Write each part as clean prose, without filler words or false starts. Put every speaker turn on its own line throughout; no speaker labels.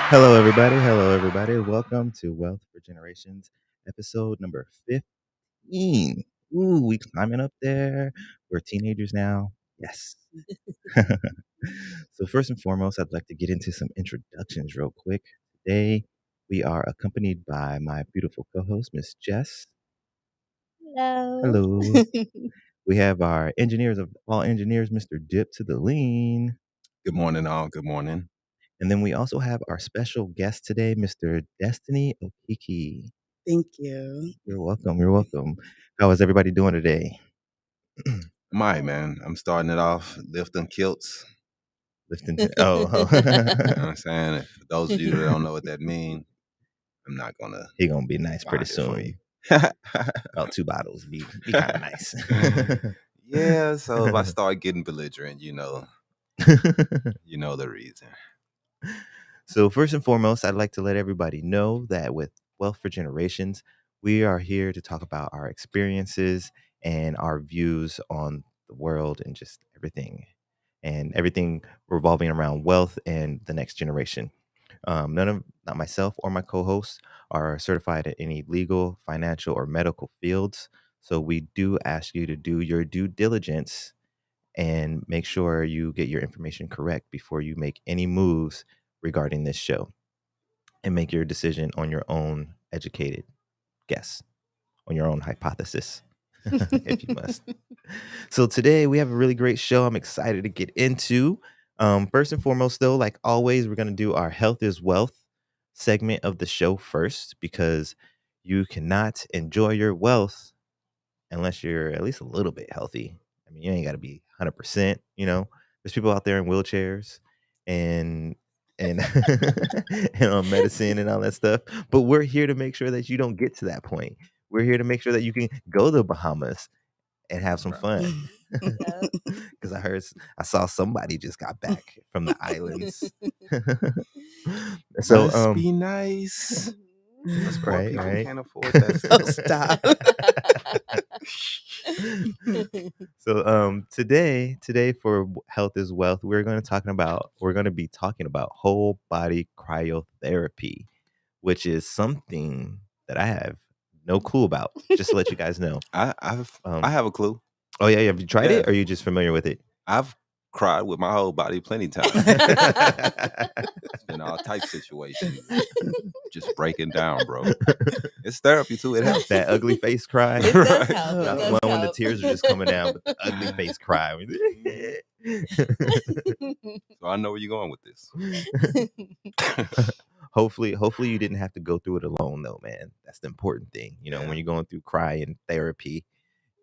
Hello, everybody. Hello, everybody. Welcome to Wealth for Generations, episode number 15. Ooh, we climbing up there. We're teenagers now. Yes. So first and foremost, I'd like to get into some introductions real quick. Today, we are accompanied by my beautiful co-host, Miss Jess.
Hello.
Hello. We have our engineers of all engineers, Mr. Dip to the lean.
Good morning, all. Good morning.
And then we also have our special guest today, Mr. Destiny Okiki.
Thank you.
You're welcome. You're welcome. How is everybody doing today?
I'm all right, man. I'm starting it off lifting kilts.
Lifting.
You know what I'm saying? For those of you that don't know what that means, I'm not gonna.
He gonna be nice pretty
find it for
soon.
you.
About 2 bottles. Be kind of nice.
Yeah. So if I start getting belligerent, you know the reason.
So first and foremost, I'd like to let everybody know that with Wealth for Generations, we are here to talk about our experiences and our views on the world and just everything revolving around wealth and the next generation. Not myself or my co-hosts are certified in any legal, financial, or medical fields. So we do ask you to do your due diligence and make sure you get your information correct before you make any moves regarding this show, and make your decision on your own educated guess, on your own hypothesis, if you must. So today we have a really great show I'm excited to get into. First and foremost, though, like always, we're going to do our Health is Wealth segment of the show first, because you cannot enjoy your wealth unless you're at least a little bit healthy. I mean, you ain't got to be 100%, There's people out there in wheelchairs and and and on medicine and all that stuff, but we're here to make sure that you don't get to that point. We're here to make sure that you can go to the Bahamas and have some fun. Because I saw somebody just got back from the islands. So
Must be nice. Us poor
Right,
people
right.
can't afford that
Oh, stop.
So today for Health is Wealth, we're going to be talking about whole body cryotherapy, which is something that I have no clue about. Just to let you guys know.
I have a clue.
Oh yeah, have you tried
Yeah.
it, or are you just familiar with it?
I've cried with my whole body plenty times. It's been all type situations. Just breaking down, bro. It's therapy too. It helps.
That ugly face cry.
It does
Right.
help. It
Not the
does
one when the
help.
tears are just coming down, but the ugly face cry.
So I know where you're going with this.
Hopefully you didn't have to go through it alone, though, man. That's the important thing.
Yeah.
When you're going through crying therapy,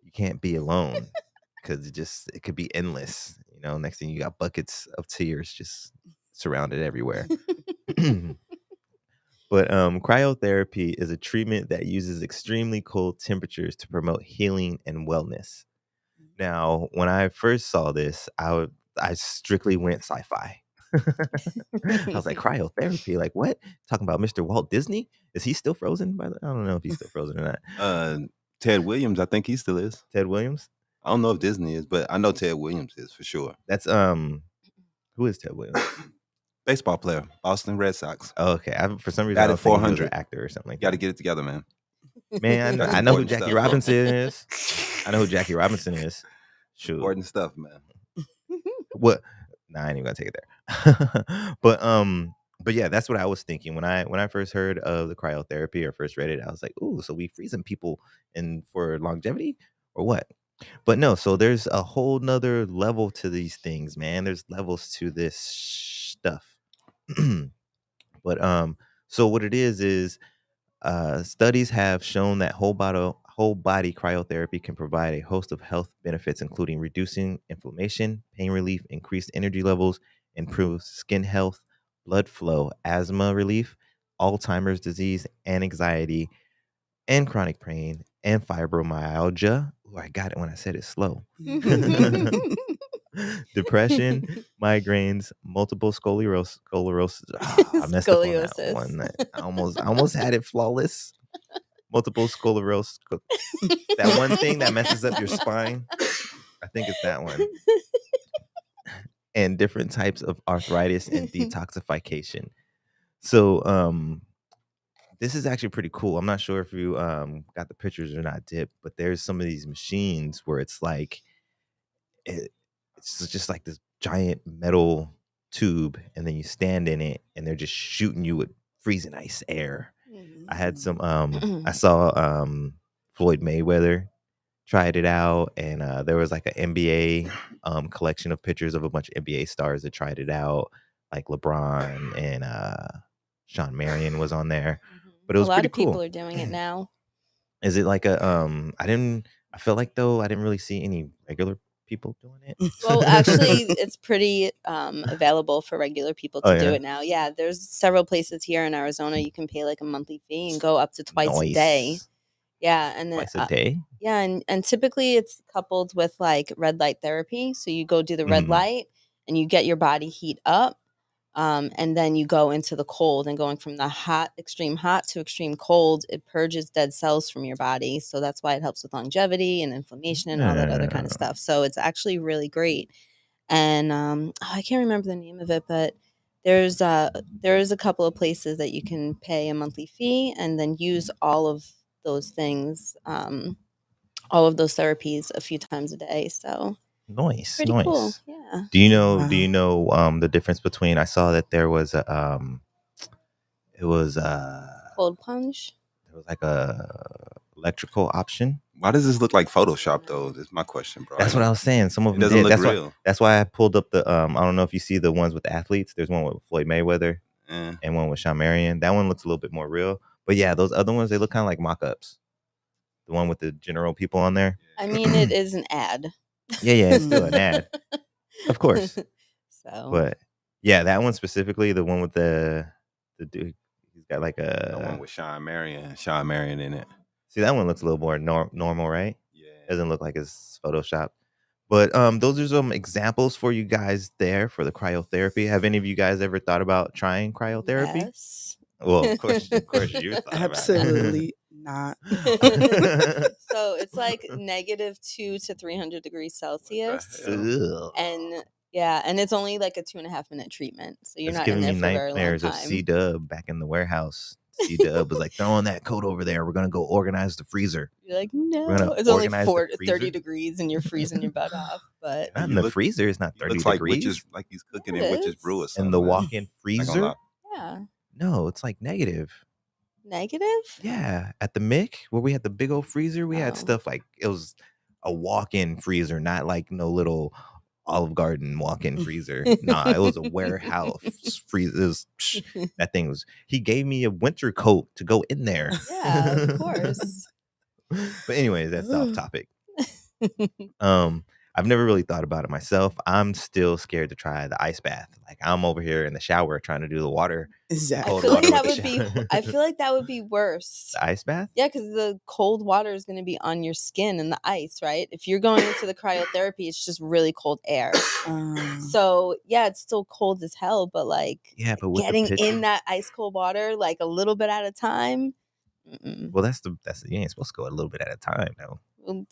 you can't be alone, because it could be endless. Next thing you got buckets of tears just surrounded everywhere. But cryotherapy is a treatment that uses extremely cold temperatures to promote healing and wellness. Now, when I first saw this, I strictly went sci-fi. I was like, cryotherapy, like what? Talking about Mr. Walt Disney? Is he still frozen? I don't know if he's still frozen or not.
Ted Williams, I think he still is.
Ted Williams?
I don't know if Disney is, but I know Ted Williams is for sure.
That's who is Ted Williams?
Baseball player, Boston Red Sox.
Oh, okay. For some reason, I
Batted
was thinking he was
400.
an actor or something like
You got to
that.
get it together, man.
Man,
That's
I know who
important
Jackie
stuff, bro.
Robinson is. I know who Jackie Robinson is. Shoot.
Important stuff, man.
What? Nah, I ain't even gonna take it there. But yeah, that's what I was thinking when I first heard of the cryotherapy or first read it. I was like, ooh, so we freezing people for longevity or what? But no, so there's a whole nother level to these things, man. There's levels to this stuff. But so what it is studies have shown that whole body cryotherapy can provide a host of health benefits, including reducing inflammation, pain relief, increased energy levels, improved skin health, blood flow, asthma relief, Alzheimer's disease, and anxiety, and chronic pain, and fibromyalgia. Ooh, I got it when I said it slow. Depression, migraines, multiple sclerosis. I messed up on that
Scoliosis.
one. I almost had it flawless. Multiple sclerosis. That one thing that messes up your spine. I think it's that one. and different types of arthritis and detoxification. So, this is actually pretty cool. I'm not sure if you got the pictures or not, Dip, but there's some of these machines where it's like it's just like this giant metal tube, and then you stand in it, and they're just shooting you with freezing ice air. I had some. I saw Floyd Mayweather tried it out, and there was like an NBA collection of pictures of a bunch of NBA stars that tried it out, like LeBron and Sean Marion was on there, but it
A
was
lot
pretty
of people
cool.
are doing it now.
Is it like a I feel like though I didn't really see any regular people doing it.
Well, actually, it's pretty available for regular people
Oh
to do
yeah,
it now. Yeah, there's several places here in Arizona you can pay like a monthly fee and go up to twice a day.
nice.
Yeah, and then
Twice a day.
yeah, and typically it's coupled with like red light therapy. So you go do the red
Mhm.
light and you get your body heat up. And then you go into the cold, and going from the extreme hot to extreme cold, it purges dead cells from your body. So that's why it helps with longevity and inflammation and all that other kind of
Yeah.
stuff. So it's actually really great. And I can't remember the name of it, but there's a couple of places that you can pay a monthly fee and then use all of those things, all of those therapies a few times a day. So
Nice,
pretty cool.
nice.
Yeah.
Do you
Wow.
know the difference between? I saw that there was a it was
Cold plunge.
there was like a electrical option.
Why does this look like Photoshop though? That's my question, bro.
That's what I was saying. Some of
It
them
doesn't
did.
look real.
That's why I pulled up the I don't know if you see the ones with the athletes. There's one with Floyd Mayweather
Eh.
and one with Sean Marion. That one looks a little bit more real. But yeah, those other ones, they look kind of like mock-ups. The one with the general people on there.
I mean, it is an ad.
Yeah, it's still an ad, of course.
So
But yeah, that one specifically, the one with the dude, he's got like
The one
a
with Sean Marion in it.
see that one looks a little more normal, right?
Yeah.
Doesn't look like it's Photoshop. But those are some examples for you guys there for the cryotherapy. Have any of you guys ever thought about trying cryotherapy?
yes.
Well, of course you thought about
Absolutely not.
it.
So it's like -2 to 300 degrees Celsius.
hell?
Ugh.
And yeah, and it's only like a 2.5-minute treatment. So you're
It's
not in
giving
there
me
for a very long
nightmares of
time.
C-Dub back in the warehouse. C-Dub was like, throw on that coat over there. We're going to go organize the freezer.
You're like,
gonna
no, it's only
organize the
30
freezer?
degrees and you're freezing your butt off. But
Not in
You
the
look-
freezer. It's not
He
30
looks like
degrees.
witches, like he's cooking
Yeah,
in
it
witches
is.
brew or something.
In the
man.
walk-in
Not gonna
freezer?
lie.
yeah,
No, it's like negative.
negative.
Yeah, at the Mick, where we had the big old freezer, we had
Oh.
stuff like it was a walk-in freezer, not like no little Olive Garden walk-in freezer. Nah, it was a warehouse freezer. It was, that thing was. He gave me a winter coat to go in there.
Yeah, of course.
But anyways, that's off topic. I've never really thought about it myself. I'm still scared to try the ice bath. Like I'm over here in the shower trying to do the water.
I
Exactly.
feel like
water
that
with
would
the
be.
shower.
I feel like that would be worse.
The ice bath?
Yeah, because the cold water is going to be on your skin and the ice, right? If you're going into the cryotherapy, it's just really cold air. So yeah, it's still cold as hell, but like
Yeah, but with
getting
the pitcher.
in that ice cold water like a little bit at a time. Mm-mm.
Well, that's you ain't supposed to go a little bit at a time, though.
Well,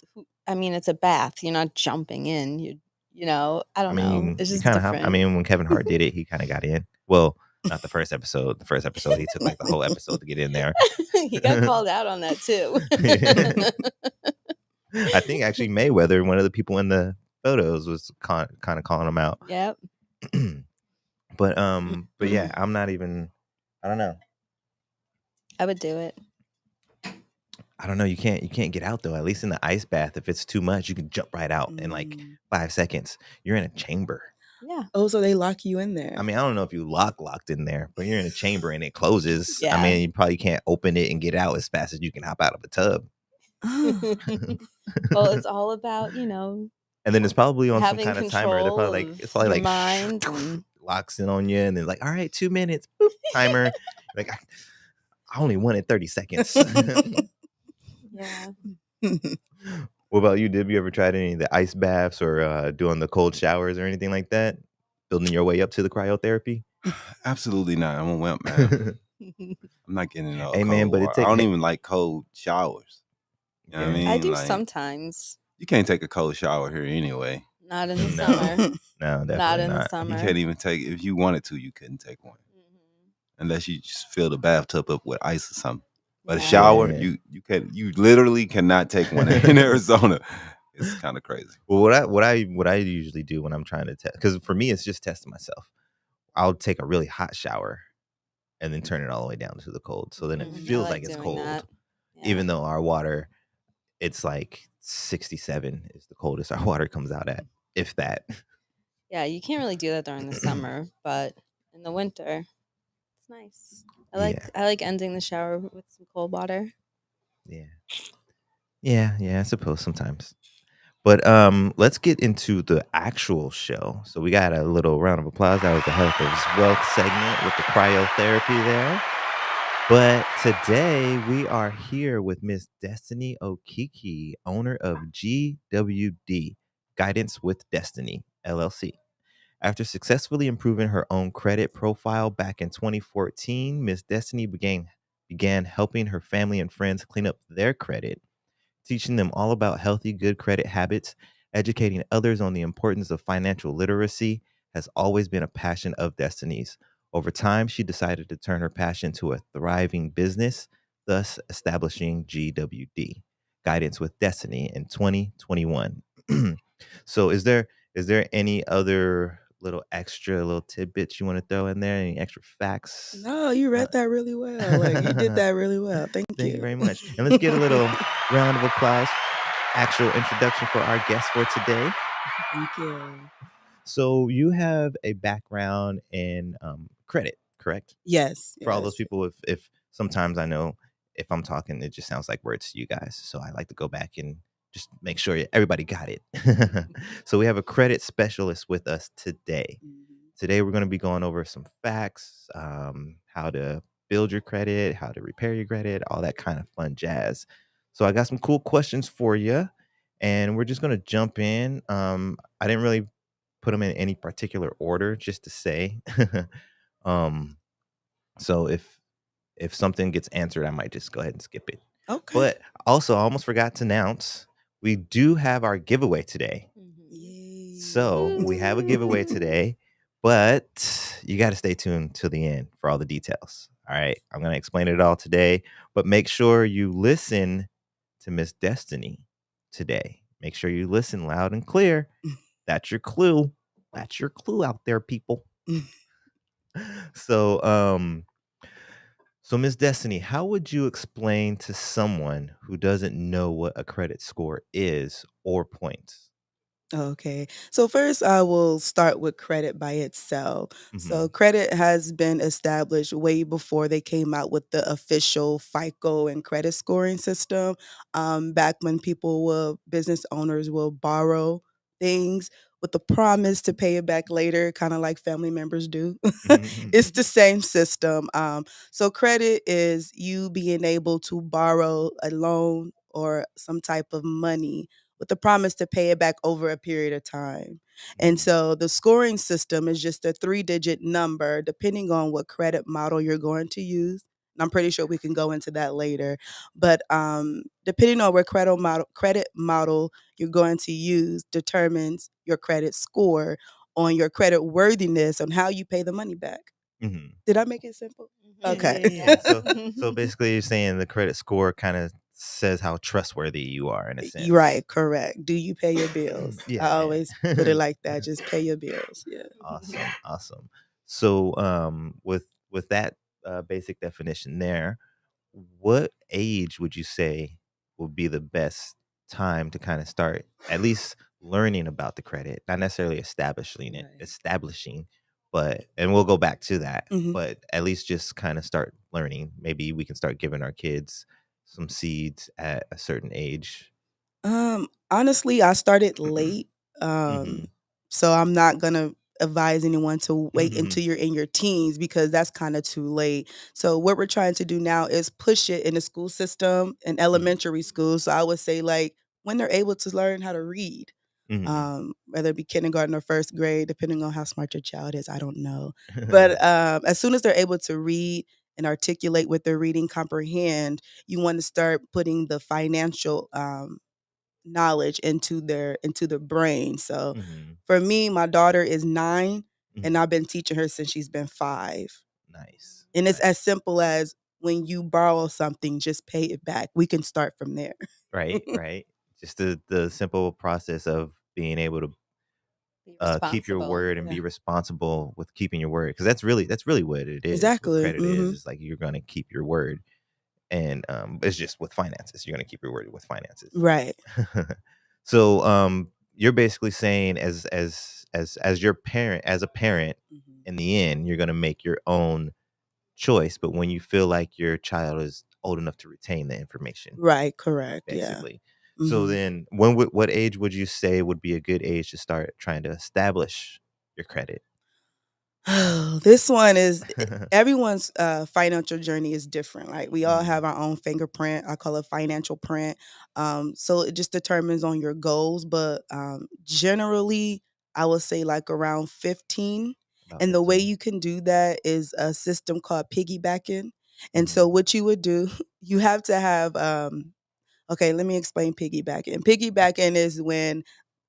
I mean, it's a bath. You're not jumping in. You know, I don't know. It's
you
just
kind of
different.
I mean, when Kevin Hart did it, he kind of got in. Well, not the first episode. The first episode, he took like the whole episode to get in there.
He got called out on that too.
I think actually Mayweather, one of the people in the photos, was kind of calling him out.
Yep.
But yeah, I'm not even. I don't know.
I would do it.
I don't know. You can't get out though. At least in the ice bath, if it's too much, you can jump right out in like 5 seconds. You're in a chamber.
Yeah.
Oh, so they lock you in there.
I mean, I don't know if you locked in there, but you're in a chamber and it closes.
Yeah.
I mean, you probably can't open it and get out as fast as you can hop out of a tub.
Well, it's all about,
And then it's probably on some
having
kind of timer. They're
control
probably like
of
it's probably
your
like
mind and-
locks in on you, and then like, all right, 2 minutes, boop, timer. Like I only wanted 30 seconds.
yeah.
What about you? Did you ever tried any of the ice baths or doing the cold showers or anything like that? Building your way up to the cryotherapy?
Absolutely not. I'm a wimp, man. I'm not getting no
Hey,
cold
man, but
water. I don't even like cold showers. You know what I mean?
I do
Like,
sometimes.
you can't take a cold shower here anyway.
Not in the
No.
summer.
No,
Not
definitely
in the
not.
You
summer.
can't even take if you wanted to, you couldn't take one
Mhm.
unless you just fill the bathtub up with ice or something. But a
Yeah.
shower,
Yeah.
you literally cannot take one in Arizona. It's kind of crazy.
Well, what I usually do when I'm trying to test, because for me it's just testing myself. I'll take a really hot shower and then turn it all the way down to the cold, so then it
Mhm. I
feels
like
like it's
doing
cold,
that. Yeah.
even though our water, it's like 67 is the coldest our water comes out at, if that.
Yeah, you can't really do that during the summer, but in the winter, it's nice.
Yeah,
I like ending the shower with some cold water.
yeah, yeah. I suppose sometimes. But let's get into the actual show. So we got a little round of applause. That was the Health is Wealth segment with the cryotherapy there. But today we are here with Miss Destiny Okiki, owner of GWD, Guidance with Destiny, LLC. After successfully improving her own credit profile back in 2014, Miss Destiny began helping her family and friends clean up their credit, teaching them all about healthy, good credit habits. Educating others on the importance of financial literacy has always been a passion of Destiny's. Over time, she decided to turn her passion to a thriving business, thus establishing GWD, Guidance with Destiny, in 2021. So, is there any other little tidbits you want to throw in there? Any extra facts?
No, you read that really well. Like you did that really well. Thank
Thank you
you.
very much. And let's get a little round of applause. Actual introduction for our guest for today.
Thank you.
So you have a background in credit, correct?
Yes,
For all those
yes.
people, if sometimes I know if I'm talking, it just sounds like words to you guys. So I like to go back and just make sure everybody got it. So we have a credit specialist with us today.
Mhm.
Today, we're going to be going over some facts, how to build your credit, how to repair your credit, all that kind of fun jazz. So, I got some cool questions for you, and we're just going to jump in. I didn't really put them in any particular order, just to say. um, so if something gets answered, I might just go ahead and skip it.
Okay.
But also, I almost forgot to announce we do have our giveaway today.
Mhm.
So
Yay.
we have a giveaway today, but you got to stay tuned till the end for all the details. All right. I'm going to explain it all today, but make sure you listen to Miss Destiny today. Make sure you listen loud and clear. That's your clue. That's your clue out there, people. So, so Miss Destiny, how would you explain to someone who doesn't know what a credit score is or points?
Okay. So first I will start with credit by itself. So
Hmm.
credit has been established way before they came out with the official Fico and credit scoring system. Back when business owners will borrow things with the promise to pay it back later, kind of like family members do. It's the same system. So credit is you being able to borrow a loan or some type of money with the promise to pay it back over a period of time. And so the scoring system is just a 3-digit number depending on what credit model you're going to use. And I'm pretty sure we can go into that later. But depending on what credit model you're going to use determines your credit score on your credit worthiness on how you pay the money back.
Hmm.
Did I make it simple?
Yeah,
Okay.
yeah, yeah. So basically, you're saying the credit score kind of says how trustworthy you are in a
You're
sense.
right, correct. Do you pay your bills? I
Yeah,
always put
yeah.
it like that. Just pay your bills. Yeah.
Awesome, awesome. So, with that basic definition there, what age would you say would be the best time to kind of start at least learning about the credit, not necessarily
Right.
establishing, but and we'll go back to that,
Mhm.
but at least just kind of start learning. Maybe we can start giving our kids some seeds at a certain age.
Honestly, I started late. Um,
Hmm.
so I'm not gonna advise anyone to wait
Hmm.
until you're in your teens because that's kind of too late. So what we're trying to do now is push it in the school system in elementary school. So I would say like when they're able to learn how to read,
Hmm.
whether it be kindergarten or first grade, depending on how smart your child is, I don't know. But as soon as they're able to read and articulate what they're reading, comprehend, you want to start putting the financial knowledge into their brain. So
Mhm.
for me, my daughter is 9 and
Mhm.
I've been teaching her since she's been 5.
Nice.
And it's as
Nice.
simple as when you borrow something, just pay it back. We can start from there.
Right, right. Just the simple process of being able to
Be
keep your
responsible.
word and
Yeah.
be responsible with keeping your word, because that's really what it is. What
Exactly.
credit
Mhm.
is like, you're gonna keep your word, and it's just with finances. You're gonna keep your word with finances.
Right.
So you're basically saying, as your parent, as a parent,
Mhm.
in the end, you're gonna make your own choice, but when you feel like your child is old enough to retain the information,
Right, correct. Yeah.
basically. So
Mhm.
then, what age would you say would be a good age to start trying to establish your credit?
This one is everyone's financial journey is different. Like we all
Mhm.
have our own fingerprint. I call it financial print. So it just determines on your goals, but generally, I would say like around 15.
About
And the way
15.
you can do that is a system called piggybacking. And so
Mhm.
what you would do, you have to have okay, let me explain piggybacking. Piggybacking is when,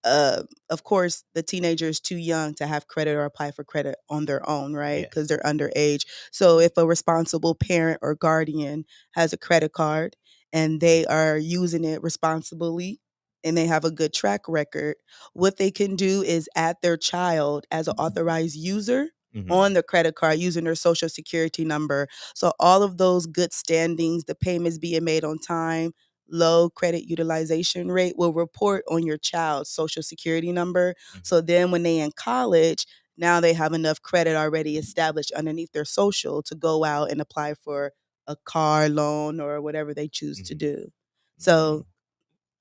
of course, the teenager is too young to have credit or apply for credit on their own, right? Because
Yes.
they're underage. So if a responsible parent or guardian has a credit card and they
Mhm.
are using it responsibly and they have a good track record, what they can do is add their child as an authorized user on
Mhm.
the credit card using their social security number. So all of those good standings, the payments being made on time, low credit utilization rate will report on your child's social security number.
Mhm.
So then when they in college, now they have enough credit already established underneath their social to go out and apply for a car loan or whatever they choose to
Mhm.
do. So
Mm.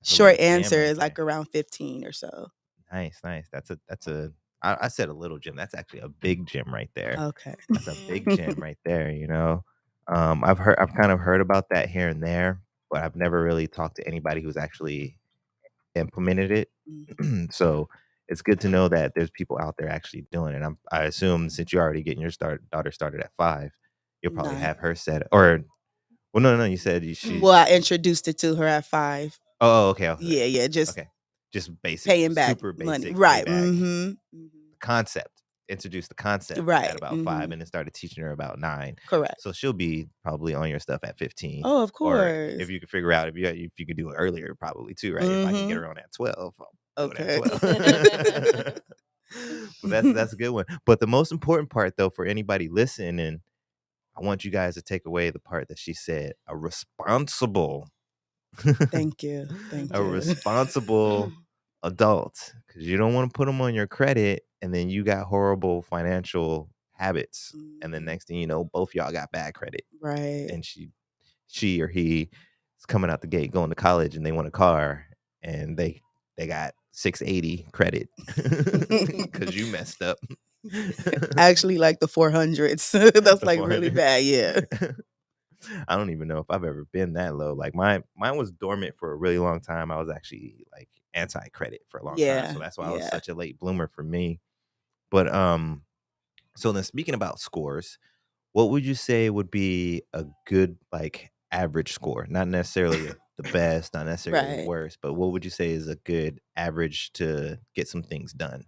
That's a little
short
gem
answer
right
is like
there.
around 15 or so.
Nice, nice. That's a I said a little gem. That's actually a big gem right there.
Okay.
That's a big gem right there, you know? I've kind of heard about that here and there, but I've never really talked to anybody who's actually implemented it.
Mhm.
So, it's good to know that there's people out there actually doing it. I assume since you're already getting your daughter started at 5, you'll probably
Nine.
have her set, or well, no, no, you said
Well, I
she's
introduced it to her at 5.
oh, okay, okay.
Yeah, yeah, just
Okay. Just basic,
paying back
super
money.
basic
Right.
payback
Mhm. Mhm.
concept. Introduce the concept at
Right.
about 5,
Mhm.
and then started teaching her about 9.
Correct.
So she'll be probably on your stuff at 15,
Oh, of
or if
course.
you could figure out if you could do it earlier, probably too, right? If I can get
Mhm.
her on at 12, I'll do it at
Okay.
12. But that's a good one. But the most important part, though, for anybody listening, I want you guys to take away the part that she said, a responsible
Thank you. Thank
a
you.
responsible adult, because you don't want to put them on your credit and then you got horrible financial habits, and the
Mhm.
next thing you know, both y'all got bad credit,
Right.
and she or he is coming out the gate going to college and they want a car, and they got 680 credit because you messed up.
Actually, like the 400s. That's,
The
like, really
400.
bad, yeah.
I don't even know if I've ever been that low. Like mine was dormant for a really long time. I was actually like anti-credit for a long time. So
Yeah,
that's why I was
yeah.
such a late bloomer for me. But so then, speaking about scores, what would you say would be a good, like, average score? Not necessarily the best, not necessarily the
Right.
worst, but what would you say is a good average to get some things done?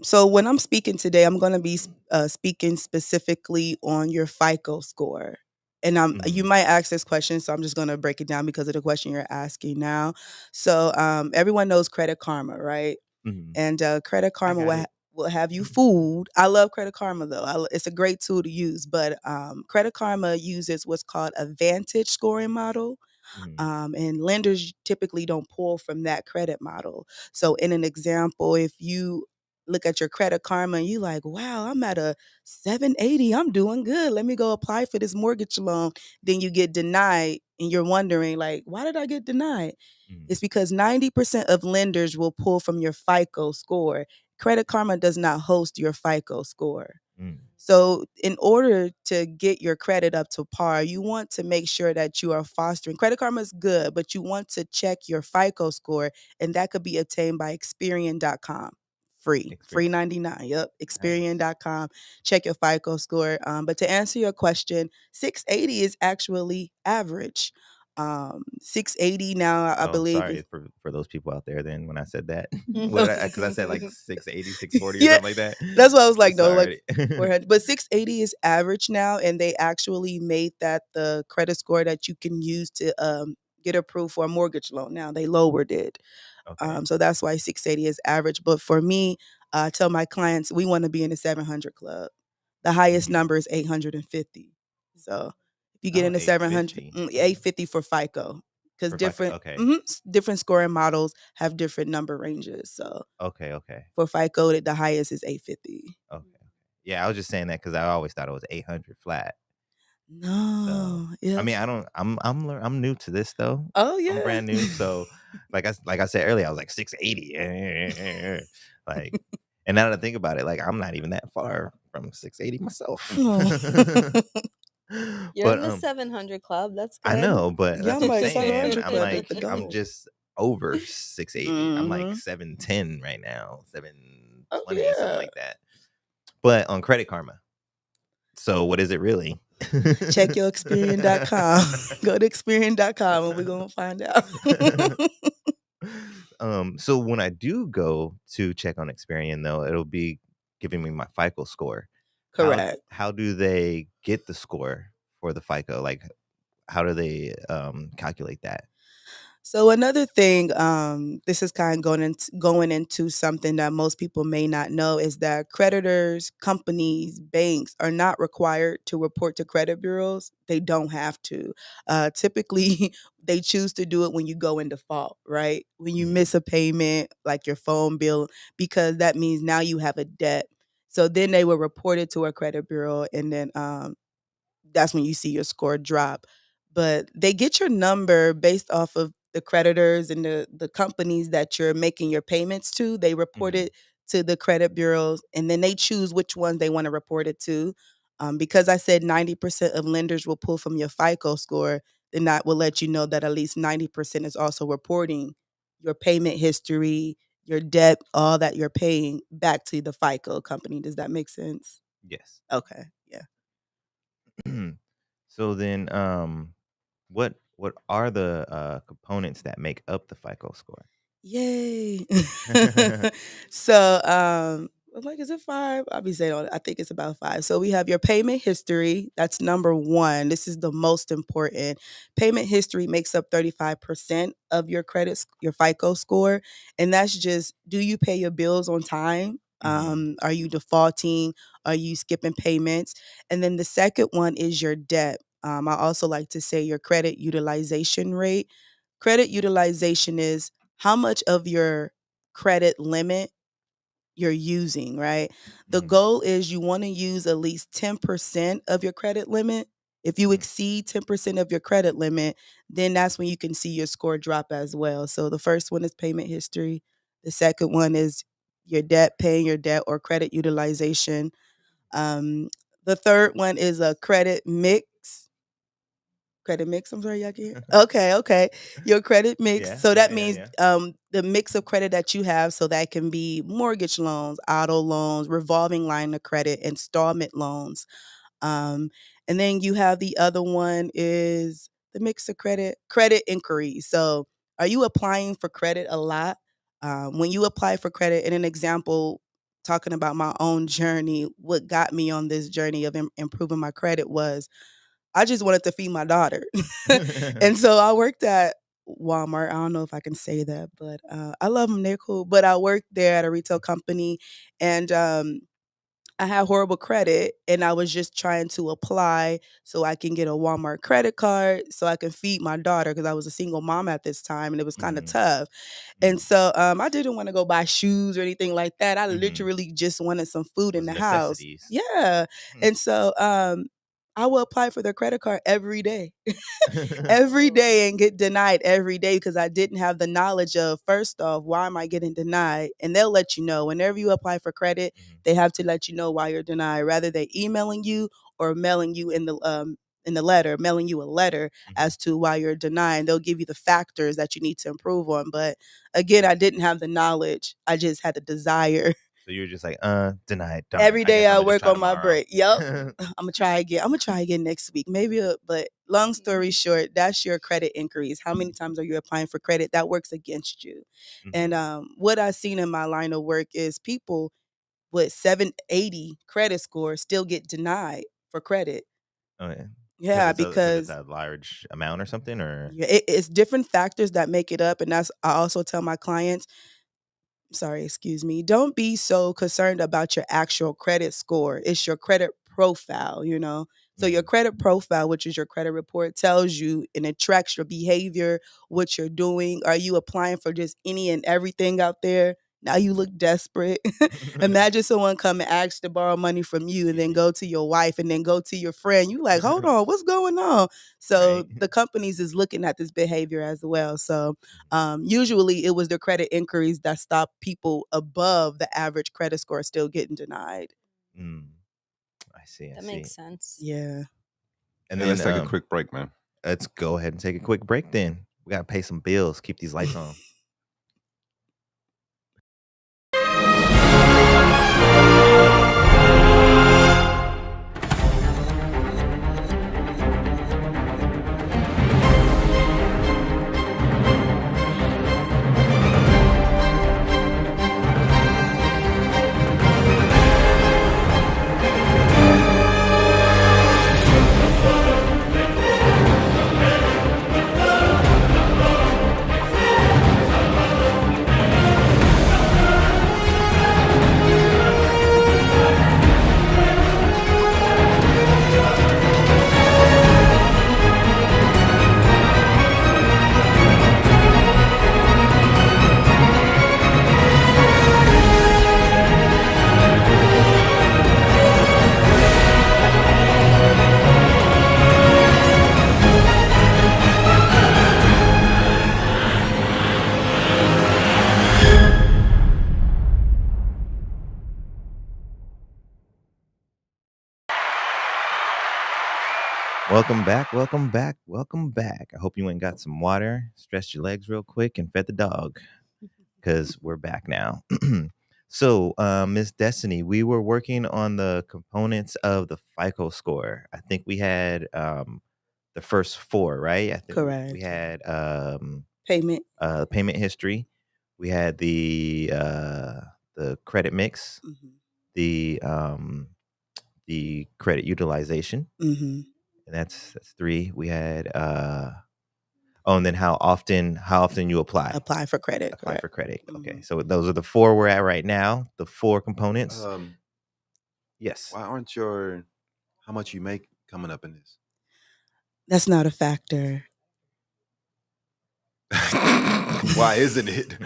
So when I'm speaking today, I'm gonna be speaking specifically on your FICO score. And you
Mhm.
might ask this question, so I'm just gonna break it down because of the question you're asking now. So everyone knows Credit Karma, right?
Mhm.
And Credit
I
Karma
got it.
will have you fooled. I love Credit Karma though. It's a great tool to use, but Credit Karma uses what's called a Vantage scoring model.
Mhm.
And lenders typically don't pull from that credit model. So, in an example, if you look at your Credit Karma and you like, wow, I'm at a 780, I'm doing good. Let me go apply for this mortgage loan. Then you get denied, and you're wondering, like, why did I get denied?
Mhm.
It's because 90% of lenders will pull from your FICO score. Credit Karma does not host your FICO score.
Mhm.
So, in order to get your credit up to par, you want to make sure that you are fostering. Credit Karma is good, but you want to check your FICO score, and that could be obtained by Experian.com. Free
Experience.
99. Yep,
Nice.
Experian.com. Check your FICO score. But to answer your question, 680 is actually average. 680 now, I
Oh,
believe.
sorry for those people out there then when I said that. What did I, because I said like 680, 640 or
Yeah,
something like that.
that's why I was like, no, like
Sorry.
400. But 680 is average now, and they actually made that the credit score that you can use to get approved for a mortgage loan. Now they lowered it.
Okay.
So that's why 680 is average. But for me, I tell my clients we want to be in the 700 club. The highest
Mhm.
number is 850. So if you get
Oh,
in the 700,
850.
850 for FICO, because
For FICO.
different
Okay.
different scoring models have different number ranges. So
Okay, okay.
for FICO, the highest is 850.
Okay. Yeah, I was just saying that because I always thought it was 800 flat. So,
No,
I
yeah.
mean, I don't. I'm new to this though.
Oh
I'm
yeah.
brand new. So, like I said earlier, I was like 680. Like, and now that I think about it, like I'm not even that far from 680 myself.
Oh.
You're
But
in the 700 club. That's
I
good.
know, but
Yeah,
that's
I'm
what I'm
like
saying.
700 club at the
I'm
goal.
just over 680. I'm like
Mhm.
710 right now,
Oh
720, something
yeah.
like that. But on Credit Karma. So what is it really?
Check yourexperience.com. Go to experience.com and we're gonna find out.
So when I do go to check on Experian though, it'll be giving me my FICO score.
Correct.
How do they get the score for the FICO? Like how do they calculate that?
So another thing, this is kind of going into something that most people may not know is that creditors, companies, banks are not required to report to credit bureaus. They don't have to. Typically, they choose to do it when you go in default, right? When you
Mhm.
miss a payment, like your phone bill, because that means now you have a debt. So then they will report it to a credit bureau, and then that's when you see your score drop. But they get your number based off of the creditors and the companies that you're making your payments to. They report
Mhm.
it to the credit bureaus, and then they choose which ones they want to report it to. Because I said 90% of lenders will pull from your FICO score, then that will let you know that at least 90% is also reporting your payment history, your debt, all that you're paying back to the FICO company. Does that make sense?
Yes.
Okay. Yeah.
So then what are the components that make up the FICO score?
Yay. So, I'm like, is it 5? I'll be saying I think it's about 5. So we have your payment history. That's number 1. This is the most important. Payment history makes up 35% of your your FICO score, and that's just do you pay your bills on time?
Mhm.
Are you defaulting? Are you skipping payments? And then the second one is your debt. I also like to say your credit utilization rate. Credit utilization is how much of your credit limit you're using, right? The
Mhm.
goal is you want to use at least 10% of your credit limit. If you
Mhm.
exceed 10% of your credit limit, then that's when you can see your score drop as well. So the first one is payment history. The second one is your debt, paying your debt or credit utilization. Um, the third one is a credit mix. Credit mix, I'm sorry, y'all can hear? Okay, okay. Your credit mix.
Yeah,
So
yeah,
that
yeah,
means
yeah.
the mix of credit that you have. So that can be mortgage loans, auto loans, revolving line of credit, installment loans. Um, and then you have the other one is the mix of credit inquiries. So are you applying for credit a lot? When you apply for credit, in an example, talking about my own journey, what got me on this journey of improving my credit was I just wanted to feed my daughter. And so I worked at Walmart. I don't know if I can say that, but I love them. They're cool. But I worked there at a retail company, and I had horrible credit, and I was just trying to apply so I can get a Walmart credit card so I can feed my daughter because I was a single mom at this time, and it was kind of
Mhm.
tough. And
Mhm.
so I didn't want to go buy shoes or anything like that. I
Mhm.
literally just wanted some food in
Was
the house.
necessities.
Yeah.
Hmm.
And so I will apply for their credit card every day. Every day and get denied every day because I didn't have the knowledge of first off, why am I getting denied? And they'll let you know whenever you apply for credit,
Mhm.
they have to let you know why you're denied, rather they emailing you or mailing you in the letter, mailing you a letter
Mhm.
as to why you're denied. They'll give you the factors that you need to improve on. But again, I didn't have the knowledge. I just had the desire.
So you're just like, denied. Darn.
Every
I
day
guess I'm
I
gonna just
work
try
on my
tomorrow.
break. Yep. I'm gonna try again. I'm gonna try again next week. Maybe, but long story short, that's your credit increase. How many times are you applying for credit? That works against you.
Mhm.
And what I've seen in my line of work is people with 780 credit score still get denied for credit.
Oh, yeah.
Yeah,
Because it's
because
a large amount or something, or
yeah, it's different factors that make it up. And that's I also tell my clients, sorry, excuse me, don't be so concerned about your actual credit score. It's your credit profile. So your
Mhm.
credit profile, which is your credit report, tells you and it tracks your behavior, what you're doing. Are you applying for just any and everything out there? Now you look desperate. Imagine someone come and ask to borrow money from you and then go to your wife and then go to your friend. You like, hold on, what's going on? So
Right.
the companies is looking at this behavior as well. So usually it was the credit inquiries that stopped people above the average credit score still getting denied.
Mm, I see. I
That
see.
makes sense.
Yeah.
And
Hey,
then
let's take a quick break, man.
let's go ahead and take a quick break. Then we gotta pay some bills. Keep these lights on. Welcome back. Welcome back. Welcome back. I hope you went and got some water, stretched your legs real quick, and fed the dog. Because we're back now. So, Miss Destiny, we were working on the components of the FICO score. I think we had the first four, right? I think we
Correct.
had
Payment.
payment history, we had the credit mix,
Hmm.
the credit utilization,
Hmm.
and that's three. We had oh, and then how often you apply.
Apply for credit.
Apply
Correct.
for credit. Okay.
Hmm.
So those are the four we're at right now, the four components. Yes.
Why aren't your how much you make coming up in this?
That's not a factor.
Why isn't it?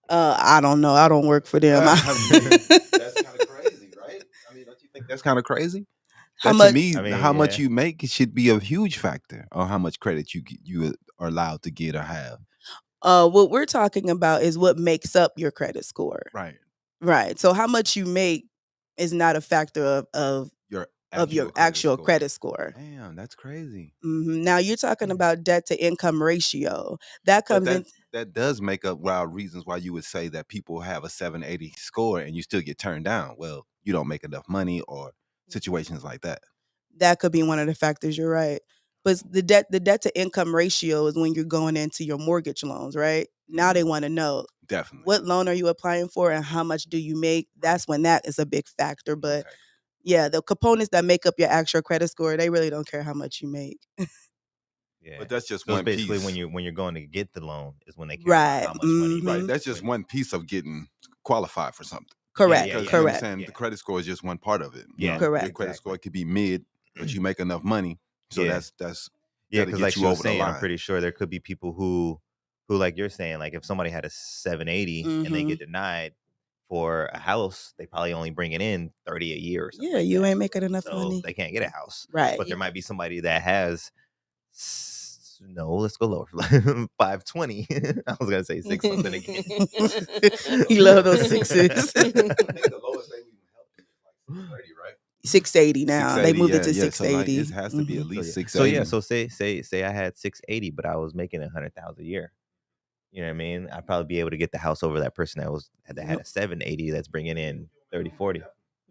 I don't know. I don't work for them.
I mean, that's kind of crazy, right? I mean, don't you think that's kind of crazy?
How
That to
much?
me,
I mean,
how much
yeah.
you make should be a huge factor on how much credit you are allowed to get or have.
What we're talking about is what makes up your credit score.
Right.
Right. So how much you make is not a factor
Your
of your
actual credit
actual
score.
credit score.
Damn, that's crazy.
Now you're talking about debt to income ratio. That
But
comes in.
that does make up wild reasons why you would say that people have a 780 score and you still get turned down. Well, you don't make enough money or situations like that.
That could be one of the factors. You're right. But the debt to income ratio is when you're going into your mortgage loans, right? Now they
Mhm.
want to know
Definitely.
what loan are you applying for and how much do you make. That's when that is a big factor. But
Okay.
yeah, the components that make up your actual credit score, they really don't care how much you make.
Yeah.
But that's just
So it's
one
basically
piece.
when you're going to get the loan is when they care about
Right.
how much money you
Right.
make.
That's just one piece of getting qualified for something.
Yeah,
Correct.
yeah,
Because
yeah.
you know what I'm
Correct.
saying?
Yeah.
The credit score is just one part of it.
Yeah.
Your
Correct.
credit score
Exactly.
could be mid, but you make enough money. So
Yeah.
that's
Yeah,
that'll
because like
get
she
you
was
over the
saying, I'm
line.
pretty sure there could be people who like you're saying, like if somebody had a 780 and they
Hmm.
get denied for a house, they probably only bring it in 30 a year or something
Yeah,
like
you
that.
ain't making enough
So
money.
they can't get a house.
Right.
But there might be somebody that has no, let's go lower. 520. I was gonna say six something again.
You love those sixes.
I think the lowest they even help you is like 630, right?
680 now. They
680,
moved it
yeah,
to
yeah. So like it
680.
has to be
Hmm.
at least
So yeah,
680.
so say I had 680, but I was making 100,000 a year. You know what I mean? I'd probably be able to get the house over that person that had
Yep.
a 780 that's bringing in 30, 40. You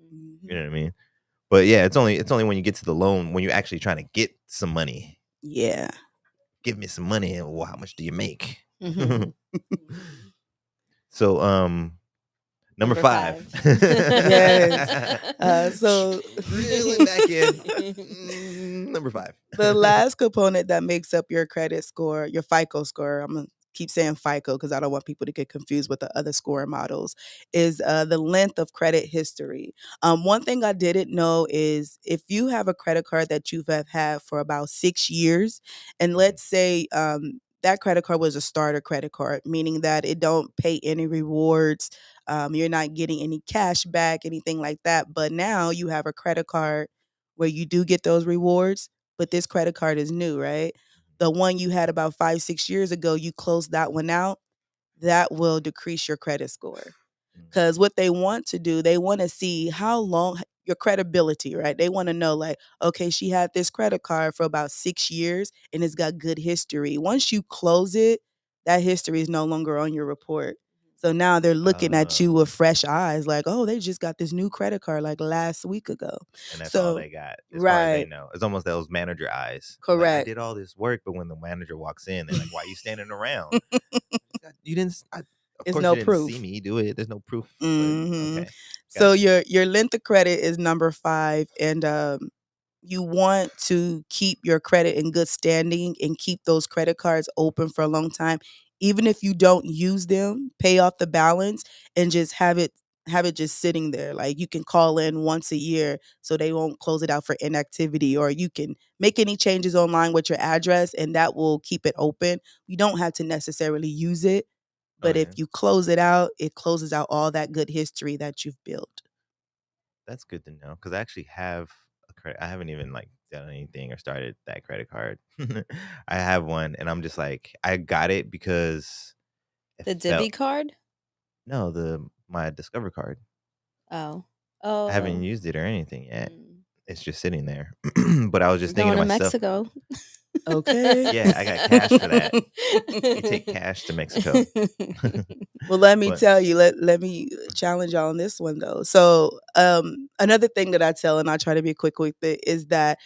Hmm.
know what I mean? But yeah, it's only when you get to the loan, when you're actually trying to get some money.
Yeah.
Give me some money, and well, how much do you make?
Mhm.
So, number 5.
Yes. So
Reeling back in. Number 5.
the last component that makes up your credit score, your FICO score, I'm gonna keep saying FICO because I don't want people to get confused with the other scoring models, is the length of credit history. One thing I didn't know is if you have a credit card that you've have had for about 6 years, and let's say that credit card was a starter credit card, meaning that it don't pay any rewards, you're not getting any cash back, anything like that. But now you have a credit card where you do get those rewards, but this credit card is new, right? The one you had about 5, 6 years ago, you closed that one out, that will decrease your credit score. Because what they want to do, they want to see how long your credibility, right? They want to know, like, okay, she had this credit card for about 6 years and it's got good history. Once you close it, that history is no longer on your report. So now they're looking at you with fresh eyes, like, oh, they just got this new credit card like last week ago.
And that's all
So,
they got as far as they
right,
know. It's almost those manager eyes. Like, I
correct.
did all this work, but when the manager walks in, they're like, "Why are you standing around? You didn't. Of
It's
course,
no
you didn't see
proof.
me do it. There's no proof." But
Mhm.
okay,
So
gotcha.
your length of credit is number 5, and you want to keep your credit in good standing and keep those credit cards open for a long time. Even if you don't use them, pay off the balance and just have it just sitting there. Like you can call in once a year so they won't close it out for inactivity, or you can make any changes online with your address and that will keep it open. You don't have to necessarily use it, but if
Okay,
you close it out, it closes out all that good history that you've built.
that's good to know because I actually have a credit. I haven't even like done anything or started that credit card. I have one, and I'm just like, I got it because it
The
felt
Divvy card?
no the my Discover card.
Oh.
I haven't
Oh.
used it or anything yet.
Mm.
It's just sitting there. But I was
You're
just thinking
going
to
to
myself,
Mexico.
Okay.
yeah, I got cash for that. You take cash to Mexico.
Well, let me
But
tell you, let me challenge y'all on this one though. So, another thing that I tell, and I try to be quick with it, is that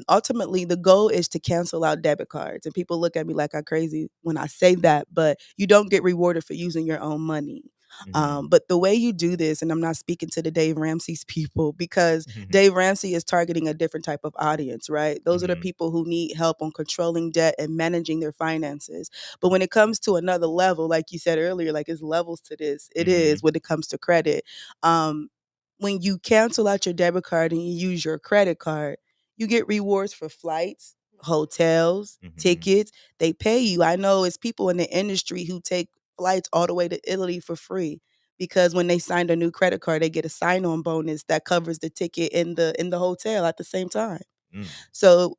ultimately the goal is to cancel out debit cards. And people look at me like I'm crazy when I say that, but you don't get rewarded for using your own money.
mhm.
But the way you do this, and I'm not speaking to the Dave Ramsey's people because Dave Ramsey is targeting a different type of audience, right? Those are the
Mhm.
people who need help on controlling debt and managing their finances. But when it comes to another level, like you said earlier, like it's levels to this. It is
Mhm.
when it comes to credit. Um, when you cancel out your debit card and you use your credit card, you get rewards for flights, hotels,
Mhm.
tickets. They pay you. I know it's people in the industry who take flights all the way to Italy for free because when they signed a new credit card, they get a sign-on bonus that covers the ticket in the hotel at the same time.
Mm.
So,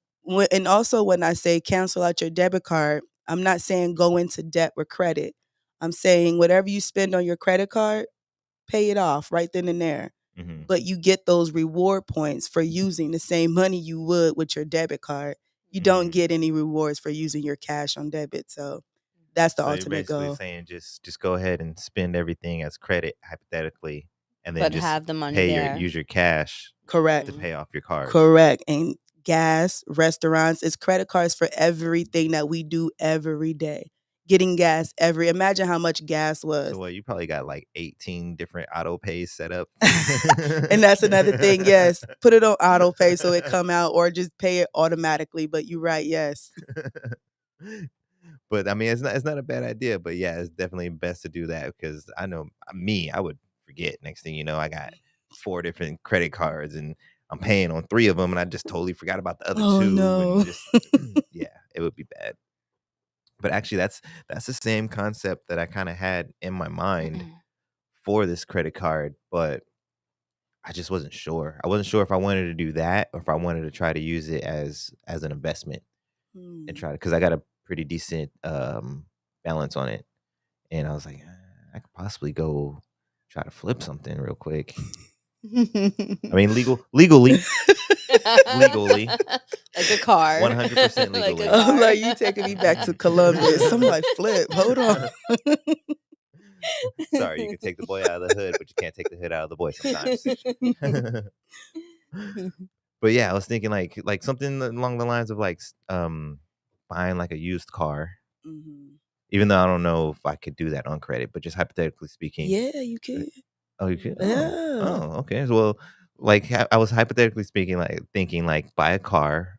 and also when I say cancel out your debit card, I'm not saying go into debt with credit. I'm saying whatever you spend on your credit card, pay it off right then and there.
Mhm.
But you get those reward points for using the same money you would with your debit card. You don't
Mm.
get any rewards for using your cash on debit. So that's the
So you're
ultimate
basically
goal.
saying just go ahead and spend everything as credit hypothetically, and then
But
just
have the money there.
use your cash to
Correct.
Mhm.
pay off your cards.
Correct. And gas, restaurants, it's credit cards for everything that we do every day. Getting gas imagine how much gas
So
was.
what, you probably got like 18 different auto pays set up.
And that's another thing. Yes. Put it on auto pay so it come out or just pay it automatically. But you're right, yes.
But I mean, it's not a bad idea. But yeah, it's definitely best to do that because I know me, I would forget. Next thing you know, I got 4 different credit cards and I'm paying on 3 of them, and I just totally forgot about the other
Oh
2, and
no.
just yeah, it would be bad. But actually, that's the same concept that I kind of had in my mind for this credit card, but I just wasn't sure. I wasn't sure if I wanted to do that or if I wanted to try to use it as an investment and
Hmm.
try to, because I got a pretty decent balance on it, and I was like, I could possibly go try to flip something real quick. I mean, legally, legally,
Like a car.
100%
Like a
legally.
I'm
car.
like, you taking me back to Columbus. I'm like, flip, hold on.
Sorry, you can take the boy out of the hood, but you can't take the hood out of the boy sometimes. But yeah, I was thinking like something along the lines of buying like a used car.
Mhm.
Even though I don't know if I could do that on credit, but just hypothetically speaking.
Yeah, you can.
Oh, you could?
Yeah.
Okay. Well, like I was hypothetically speaking, like thinking like buy a car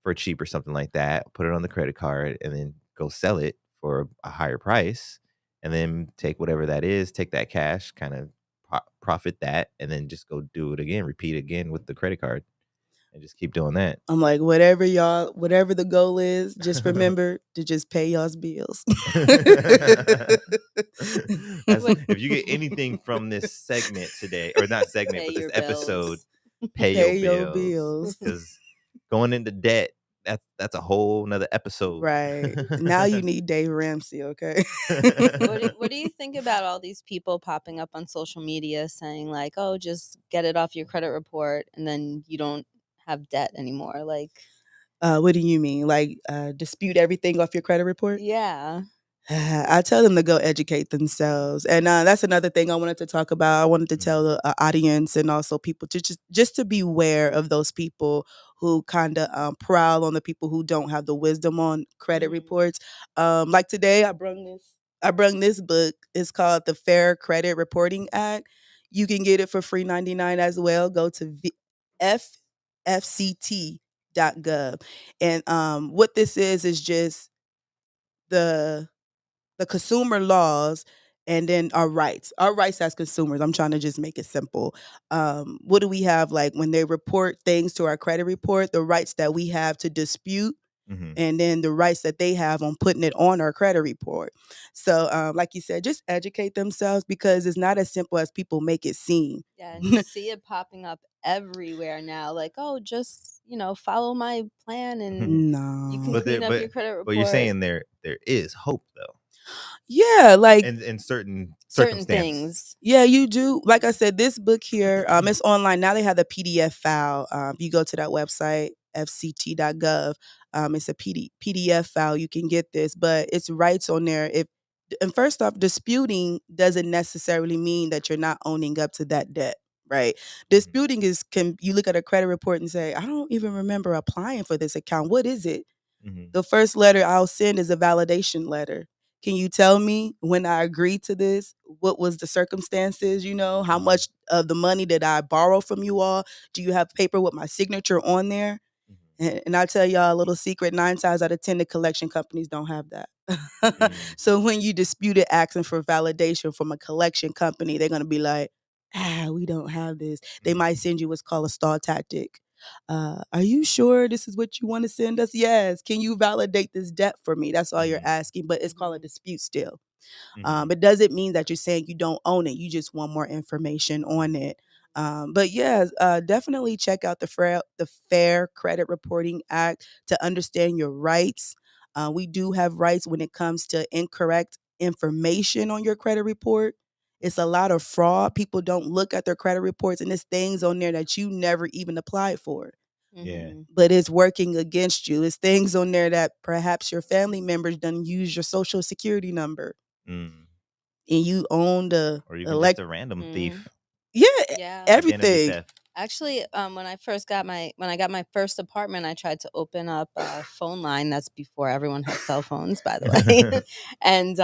for cheap or something like that, put it on the credit card, and then go sell it for a higher price, and then take whatever that is, take that cash, kind of profit that, and then just go do it again, repeat again with the credit card, and just keep doing that.
I'm like, whatever the goal is, just remember to just pay y'all's bills.
That's if you get anything from this segment today, or not segment,
Pay
but this
your
episode,
bills.
pay your
Pay your
bills,
bills.
because going into debt, that's a whole nother episode.
Right. Now you need Dave Ramsey, okay?
What do you think about all these people popping up on social media saying like, "Oh, just get it off your credit report and then you don't have debt anymore." Like,
What do you mean? Like, dispute everything off your credit report?
yeah.
I tell them to go educate themselves, and that's another thing I wanted to talk about. I wanted to tell the audience and also people to just to beware of those people who kind of prowl on the people who don't have the wisdom on credit
Mhm.
reports. Like today, I brung this book. It's called the Fair Credit Reporting Act. You can get it for free 99 as well. Go to fct.gov, and what this is just the consumer laws and then our rights. Our rights as consumers. I'm trying to just make it simple. What do we have like when they report things to our credit report? The rights that we have to dispute,
Mhm.
and then the rights that they have on putting it on our credit report. So, like you said, just educate themselves because it's not as simple as people make it seem.
Yeah, and you see it popping up everywhere now like, "Oh, just, follow my plan and you can
No.
But
clean up your credit
but you're
report."
saying there is hope though,
Yeah, like
in certain
Certain
circumstances.
things.
yeah, you do. Like I said, this book here, it's online. Now they have the PDF file. If you go to that website, fct.gov, it's a PDF file. You can get this, but it's rights on there. And first off, disputing doesn't necessarily mean that you're not owning up to that debt, right? Disputing is can you look at a credit report and say, I don't even remember applying for this account. What is it?
Mhm.
The first letter I'll send is a validation letter. Can you tell me when I agreed to this? What was the circumstances? How much of the money did I borrow from you all? Do you have paper with my signature on there? And I'll tell y'all a little secret, 9 times out of 10, the collection companies don't have that.
Mhm.
So when you dispute it asking for validation from a collection company, they're gonna be like, we don't have this. They might send you what's called a stall tactic. Are you sure this is what you want to send us? Yes. Can you validate this debt for me? That's all you're
Mhm.
asking, but it's called a
Mhm.
dispute still.
Mhm.
It doesn't mean that you're saying you don't own it. You just want more information on it. But yeah, definitely check out the Fair Credit Reporting Act to understand your rights. We do have rights when it comes to incorrect information on your credit report. It's a lot of fraud. People don't look at their credit reports, and there's things on there that you never even applied for,
Yeah.
Mhm.
but it's working against you. It's things on there that perhaps your family members done use your social security number
Mm.
and you own the
Or even just
elect
a random
Mhm.
thief,
yeah,
Yeah.
identity
everything.
theft.
Actually, when I got my first apartment, I tried to open up a phone line. That's before everyone had cell phones, by the way. And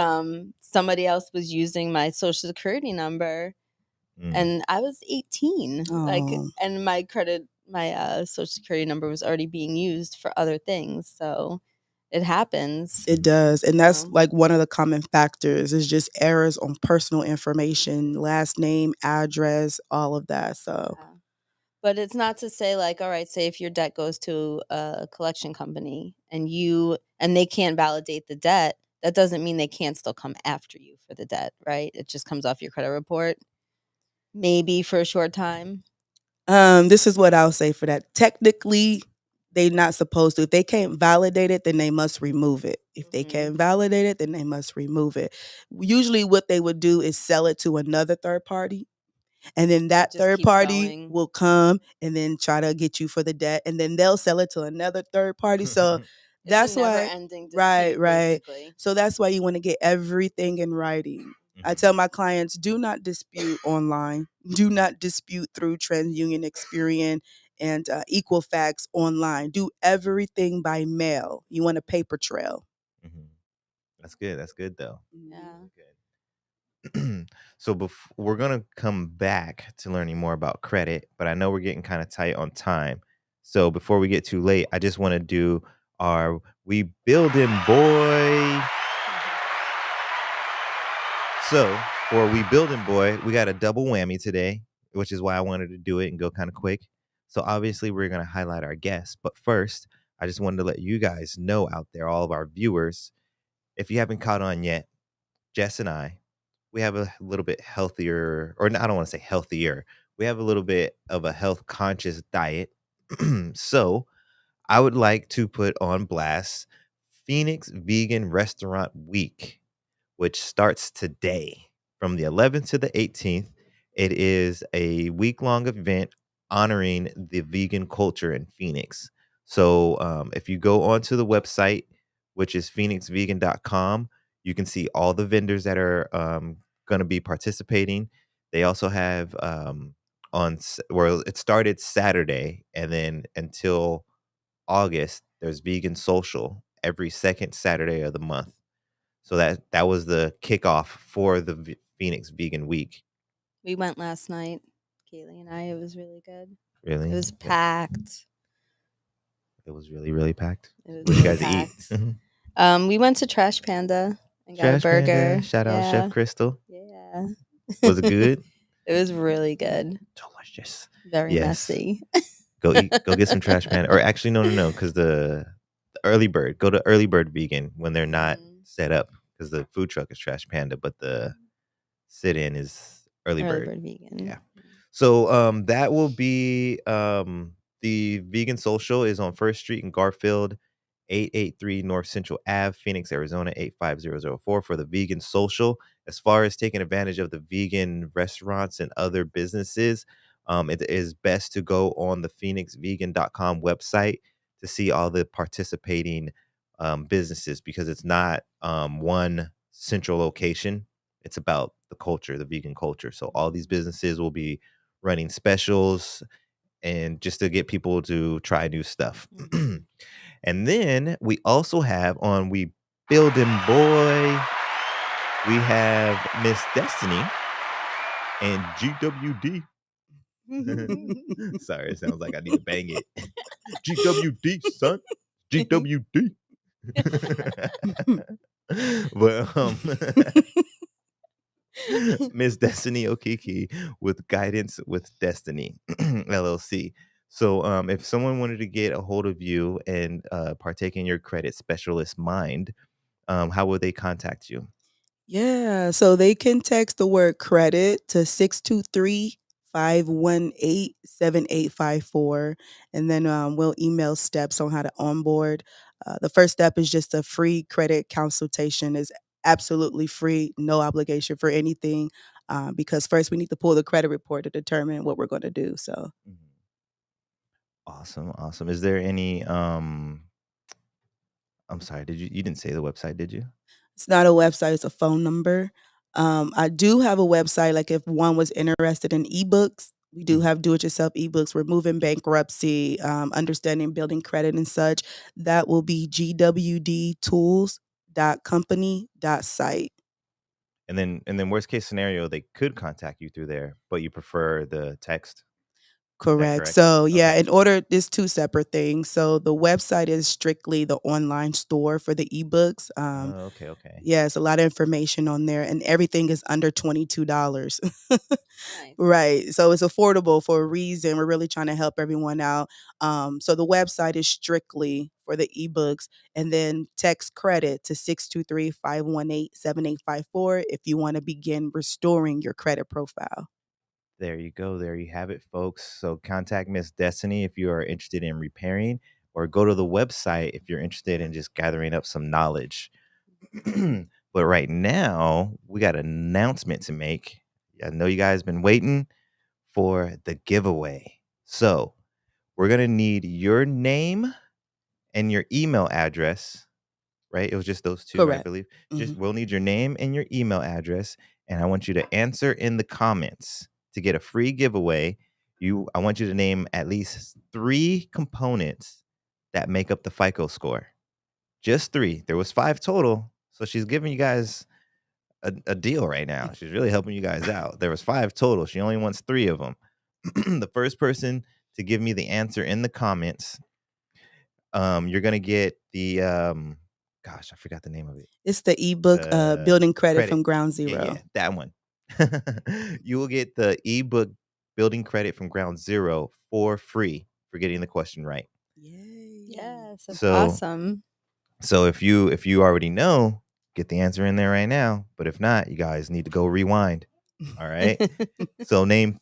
somebody else was using my social security number,
Mm.
and I was 18. Like,
Oh,
and my social security number was already being used for other things. So it happens.
it does. And that's
So,
like one of the common factors is just errors on personal information, last name, address, all of that. So,
yeah. But it's not to say like, all right, say if your debt goes to a collection company and they can't validate the debt, that doesn't mean they can't still come after you for the debt, right? It just comes off your credit report, maybe for a short time.
this is what I'll say for that. Technically, they're not supposed to. If they can't validate it, then they must remove it. If they
Mhm.
can't validate it, then they must remove it. Usually, what they would do is sell it to another third party, and then
It
that
just
third
keeps
party
going.
will come and then try to get you for the debt, and then they'll sell it to another third party. So
It's a
that's
never
why,
ending
right,
dispute,
right.
basically.
So that's why you want to get everything in writing. I
Mhm.
tell my clients, do not dispute online. Do not dispute through TransUnion, Experian, and Equifax online. Do everything by mail. You want a paper trail.
Mhm. That's good. That's good though.
Yeah.
Really good. So we're gonna come back to learning more about credit, but I know we're getting kind of tight on time. So before we get too late, I just want to do our "We Building Boy." So for "We Building Boy," we got a double whammy today, which is why I wanted to do it and go kind of quick. So obviously we're gonna highlight our guests, but first, I just wanted to let you guys know out there, all of our viewers, if you haven't caught on yet, Jess and I, we have a little bit healthier, or I don't want to say healthier. We have a little bit of a health conscious diet. So I would like to put on blast Phoenix Vegan Restaurant Week, which starts today from the 11th to the 18th. It is a week-long event honoring the vegan culture in Phoenix. So if you go onto the website, which is phoenixvegan.com, you can see all the vendors that are going to be participating. They also have well, it started Saturday, and then until August, there's vegan social every second Saturday of the month. So that was the kickoff for the Phoenix Vegan Week.
We went last night, Kaylee and I. It was really good.
Really?
It was
Yeah.
packed.
It was really, really packed.
It was
What did you
really
guys eat?
packed. We went to Trash Panda and got a
Trash Panda.
burger.
Shout out Chef
Yeah.
Crystal.
Yeah.
Was it good?
It was really good.
Delicious.
Very
Yes.
messy.
Go get some Trash Panda. Or actually, no, because the early bird. Go to Early Bird Vegan when they're not set up, because the food truck is Trash Panda, but the sit-in is Early
Early
Bird.
bird vegan.
Yeah. So that will be the Vegan Social is on First Street in Garfield, 883 North Central Ave, Phoenix, Arizona, 85004 for the Vegan Social. As far as taking advantage of the vegan restaurants and other businesses, it is best to go on the phoenixvegan.com website to see all the participating businesses, because it's not one central location. It's about the culture, the vegan culture. So all these businesses will be running specials and just to get people to try new stuff. And then we also have on We Building Boy, we have Miss Destiny and GWD. Sorry, it sounds like I need to bang it. GWD, son. GWD. But Miss Destiny Okiki with Guidance with Destiny LLC. So if someone wanted to get a hold of you and partake in your credit specialist mind, how would they contact you?
Yeah, so they can text the word credit to 623-518-7854, and then we'll email steps on how to onboard. The first step is just a free credit consultation. Is absolutely free, no obligation for anything, because first we need to pull the credit report to determine what we're going to do. So
Mhm. Awesome, awesome. Is there any I'm sorry, you didn't say the website, did you?
it's not a website, it's a phone number. I do have a website, like if one was interested in ebooks, we do have do-it-yourself ebooks, removing bankruptcy, understanding building credit and such. That will be gwdtools.company.site.
And then worst case scenario, they could contact you through there, but you prefer the text. Is that
Correct.
correct?
So, yeah,
Okay.
in order, there's two separate things. So, the website is strictly the online store for the ebooks.
Okay, okay.
Yeah, it's a lot of information on there, and everything is under $22.
Nice.
Right. So it's affordable for a reason. We're really trying to help everyone out. So the website is strictly for the ebooks, and then text credit to 623-518-7854 if you want to begin restoring your credit profile.
There you go. There you have it, folks. So contact Miss Destiny if you are interested in repairing, or go to the website if you're interested in just gathering up some knowledge. But right now, we got an announcement to make. I know you guys been waiting for the giveaway. So we're going to need your name and your email address, right? It was just those two, I
Correct.
believe. Just
Mhm.
we'll need your name and your email address, and I want you to answer in the comments to get a free giveaway. I want you to name at least 3 components that make up the FICO score. Just 3. There was 5 total, so she's giving you guys a deal right now. She's really helping you guys out. There was 5 total. She only wants 3 of them. The first person to give me the answer in the comments, you're gonna get the gosh, I forgot the name of it.
It's the ebook, Building Credit
Credit.
from Ground
Yeah,
Zero.
yeah, that one. You will get the ebook Building Credit from Ground Zero for free for getting the question right.
Yay.
Yes, that's
So
awesome.
So if you already know, get the answer in there right now. But if not, you guys need to go rewind. All right. So name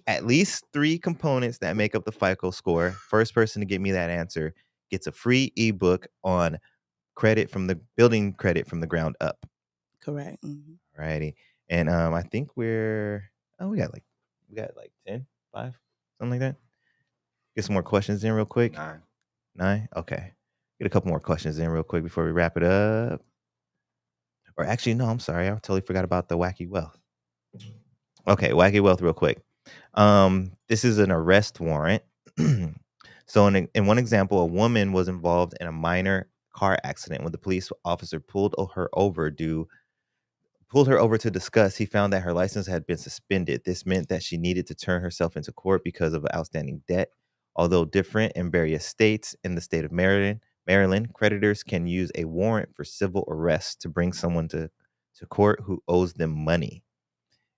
at least three components that make up the FICO score. First person to get me that answer gets a free ebook on building credit from the ground up.
Correct. Mhm.
All righty. And I think we got like 10, 5, something like that. Get some more questions in real quick. 9? Okay. Get a couple more questions in real quick before we wrap it up. Or actually, no, I'm sorry. I totally forgot about the wacky wealth. Okay, wacky wealth real quick. This is an arrest warrant. So in one example, a woman was involved in a minor car accident. When the police officer pulled her over to discuss, he found that her license had been suspended. This meant that she needed to turn herself into court because of outstanding debt. Although different in various states, in the state of Maryland, creditors can use a warrant for civil arrest to bring someone to court who owes them money.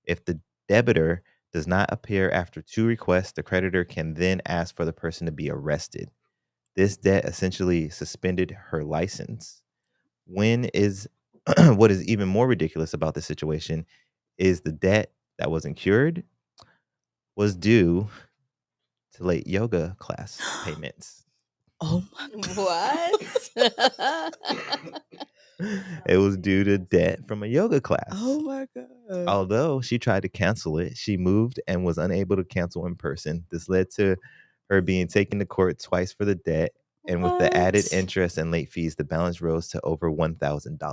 If the debitor does not appear after 2 requests, the creditor can then ask for the person to be arrested. This debt essentially suspended her license. What is even more ridiculous about this situation is the debt that was incurred was due to late yoga class payments.
Oh my
What?
It was due to debt from a yoga class.
Oh my God.
Although she tried to cancel it, she moved and was unable to cancel in person. This led to her being taken to court twice for the debt. And with the added
What?
interest and late fees, the balance rose to over $1,000.
Dang.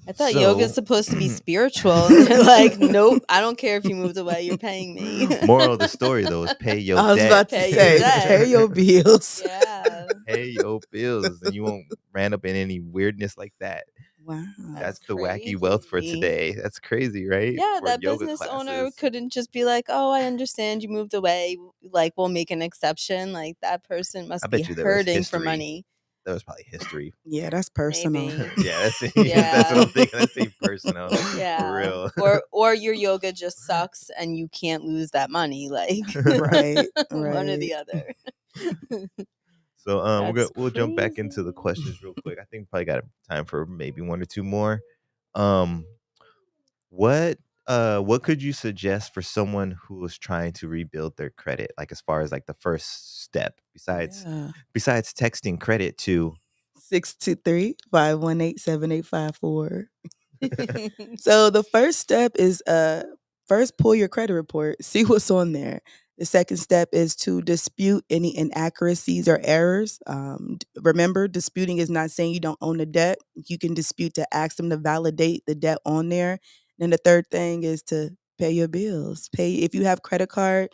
I thought yoga's supposed to be spiritual. Like, nope, I don't care if you moved away, you're paying me.
Moral of the story, though, is pay your
I was
debt.
about to
Pay your
say,
debt.
pay your bills.
Yeah.
Pay your bills, and you won't ran up in any weirdness like that.
Wow.
That's the wacky wealth for
crazy.
today. That's crazy, right?
Yeah,
For
that
yoga
business owner
classes.
couldn't just be like, "Oh, I understand you moved away. Like, we'll make an exception." Like, that person must
I
be
bet you there was
hurting for
history.
money.
There was probably history.
Yeah, that's personal.
Maybe.
Yeah, that's that's
Yeah.
what I'm thinking. That's personal. For
Yeah.
real.
Or your yoga just sucks and you can't lose that money. Like,
Right.
one or
Right.
the other.
So
That's
we'll jump back into the
crazy.
questions real quick. I think we probably got time for maybe 1 or 2 more. Um, what could you suggest for someone who is trying to rebuild their credit? Like as far as like the first step besides
Yeah.
texting credit to
623-518-7854. So the first step is first pull your credit report, see what's on there. The second step is to dispute any inaccuracies or errors. Remember, disputing is not saying you don't own the debt. You can dispute to ask them to validate the debt on there. Then the third thing is to pay your bills. Pay if you have credit card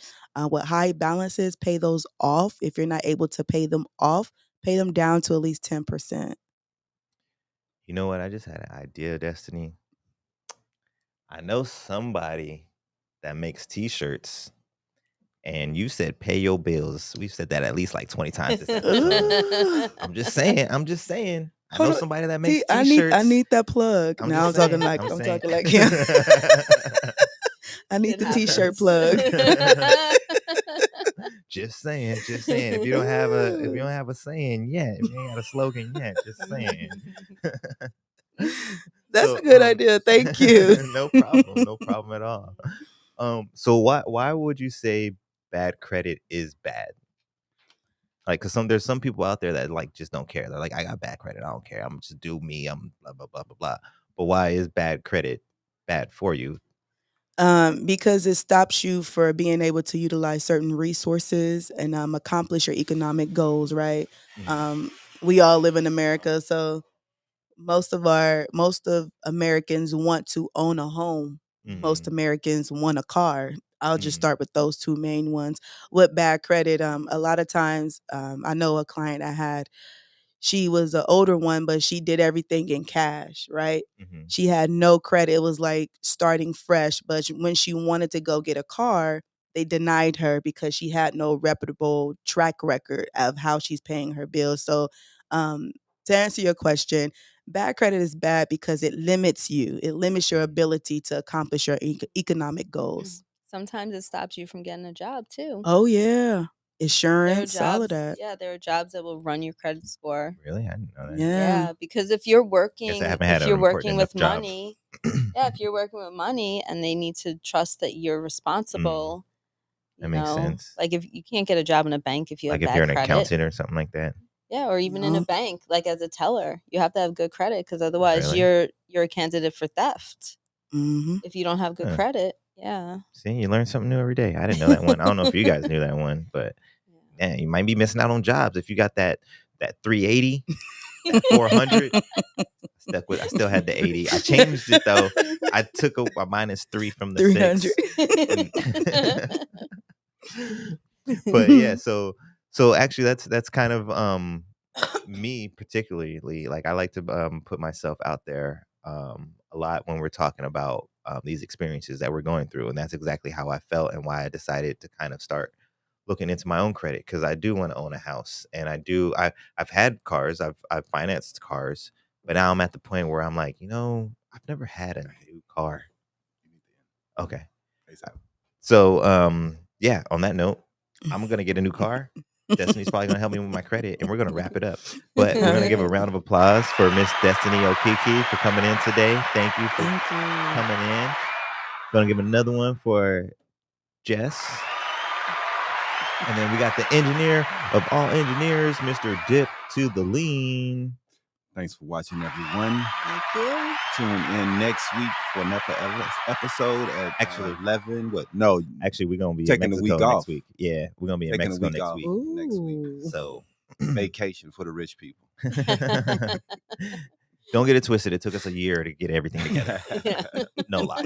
with high balances, pay those off. If you're not able to pay them off, pay them down to at least 10%.
You know what? I just had an idea, Destiny. I know somebody that makes t-shirts. And you said pay your bills. We've said that at least like 20 times this episode. I'm just saying. I know somebody that makes t-shirts.
I need that plug.
I'm
Now I'm
just saying,
talking like
I'm
I'm
saying.
talking like him. I need
It
the t-shirt
happens.
plug.
Just saying. If you don't have a saying yet, if you ain't got a slogan yet, just saying.
That's
So,
a good idea. Thank you.
No problem at all. So why would you say bad credit is bad? Like, cause there's some people out there that like just don't care. They're like, I got bad credit, I don't care. I'm just do me. I'm blah blah blah blah blah. But why is bad credit bad for you?
Because it stops you for being able to utilize certain resources and accomplish your economic goals, right? We all live in America, so most of Americans want to own a home. Most
Mhm.
Americans want a car. I'll just start with those two main ones. With bad credit, a lot of times, I know a client I had, she was an older one, but she did everything in cash, right?
Mhm.
She had no credit. It was like starting fresh. But when she wanted to go get a car, they denied her because she had no reputable track record of how she's paying her bills. So, to answer your question, bad credit is bad because it limits you. It limits your ability to accomplish your economic goals.
Sometimes it stops you from getting a job too.
Oh yeah,
There are
insurance, all of
jobs,
that.
yeah, there are jobs that will run your credit score.
Really? I didn't know that.
Yeah.
Yeah, because if you're
Guess I
working
haven't had an important enough
with
job.
money, yeah, if you're working with money and they need to trust that you're responsible,
That makes sense.
like if you can't get a job in a bank if you have
Like if you're
bad
an
credit.
accountant or something like that.
Yeah, or even in a
Yup.
bank, like as a teller, you have to have good credit because otherwise
Really?
you're a candidate for theft
Mhm.
if you don't have good
Huh.
credit. Yeah.
See, you learn something new every day. I didn't know that one. I don't know if you guys knew that one, but
Yeah.
man, you might be missing out on jobs if you got that 380, that 400. I still had the 80. I changed it though. I took a -3 from the
300.
6. And but yeah, so actually that's kind of me particularly. Like I like to put myself out there a lot when we're talking about these experiences that we're going through, and that's exactly how I felt and why I decided to kind of start looking into my own credit, because I do want to own a house, and I've had cars, I've financed cars, but now I'm at the point where I'm like, I've never had a new car. Okay. So yeah, on that note, I'm gonna get a new car. Destiny's probably gonna help me with my credit, and we're gonna wrap it up. But we're gonna give a round of applause for Miss Destiny Okiki for coming in today. Thank you for
Thank you.
coming in. Gonna give another one for Jess. And then we got the engineer of all engineers, Mr. Dip to the lean.
Thanks for watching, everyone.
Thank you.
Tune in next week for another episode at
Actually-
11. What? No,
Actually, we're gonna be
Taking
in
the
Mexico
week
next
off.
week. Yeah, we're gonna be in
Taking a
Mexico
week
next
off.
week.
Next week.
So
Vacation for the rich people.
don't get it twisted. It took us a year to get everything together.
Yeah.
No lie.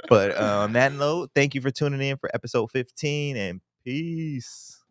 But on that note, thank you for tuning in for episode 15, and peace.